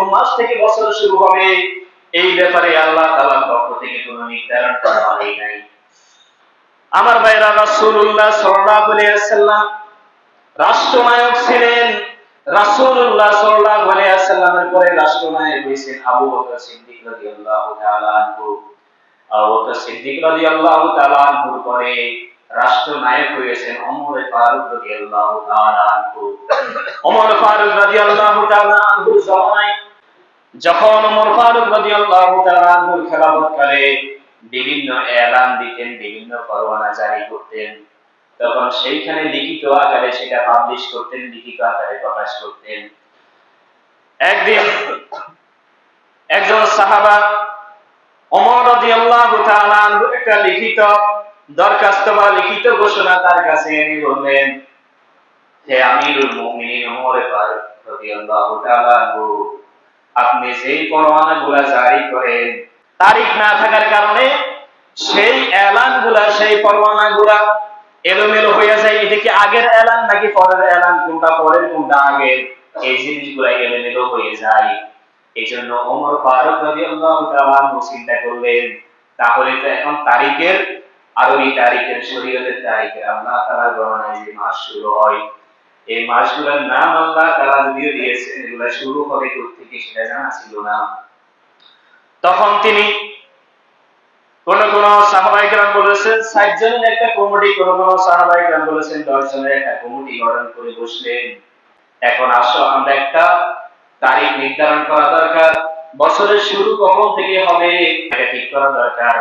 কোন মাস থেকে বছর শুরু হবে এই ব্যাপারে আল্লাহ তাআলার পক্ষ থেকে কোনো নির্ধারণ করা হয় নাই। আমার ভাইরা, রাসূলুল্লাহ সাল্লাল্লাহু আলাইহি ওয়াসাল্লাম রাষ্ট্রনায়ক ছিলেন। রাসূলুল্লাহ সাল্লাল্লাহু আলাইহি ওয়াসাল্লামের পরে রাষ্ট্রনায়ক হয়েছেন আবু বকর সিদ্দিক রাদিয়াল্লাহু তাআলা আনহু। আবু বকর সিদ্দিক রাদিয়াল্লাহু তাআলা আনহুর পরে রাষ্ট্রনায়ক হয়েছেন ওমর ফারুক রাদিয়াল্লাহু তাআলা আনহু। ওমর ফারুক রাদিয়াল্লাহু তাআলা আনহুর জামানায় যখন ওমর ফারুক রাদিয়াল্লাহু তাআলা আনহুর খেলাফতকালে বিভিন্ন এলান দিতেন, বিভিন্ন পরোয়ানা জারি করতেন, তখন সেইখানে লিখিত আকারে সেটা পাবলিশ করতেন, লিখিত আকারে প্রকাশ করতেন। একদিন একজন সাহাবা ওমর রাদিয়াল্লাহু তাআলা আনহু একটা লিখিত দরখাস্ত বা লিখিত ঘোষণা তার কাছে এনে বললেন, হে আমিরুল মুমিনিন ওমর ফারুক রাদিয়াল্লাহু তাআলা আনহু, আপনি যেই পরোয়ানাগুলো জারি করেন তারিখ না থাকার কারণে সেই এলানগুলা, সেই পরোয়ানাগুলা এলোমেলো হয়ে যায়। এটা কি আগের এলান নাকি পরের এলান, কোনটা পরের কোনটা আগের, এই জিনিসগুলা এলোমেলো হয়ে যায়। এই জন্য ওমর ফারুক রাদিয়াল্লাহু তাআলা আনহু চিন্তা করলেন, তাহলে তো এখন তারিখের, আরবি তারিখের, শরীয়তের তারিখের আল্লাহ তাআলার গণনায় যে মাস শুরু হয়, এই মাসগুলোর নাম আল্লাহ তাআলা যদিও দিয়েছেন, এগুলা শুরু হবে কোথা থেকে সেটা জানা ছিল না। তখন তিনি কোন কোন সাহাবায়ে কেরাম বলেছেন ৬০ জনের একটা কমিটি, কোন কোন সাহাবায়ে কেরাম বলেছেন ১০ জনের একটা কমিটি গঠন করে বসলেন। এখন আসো আমরা একটা তারিখ নির্ধারণ করা দরকার, বছরের শুরু কখন থেকে হবে এটা ঠিক করা দরকার।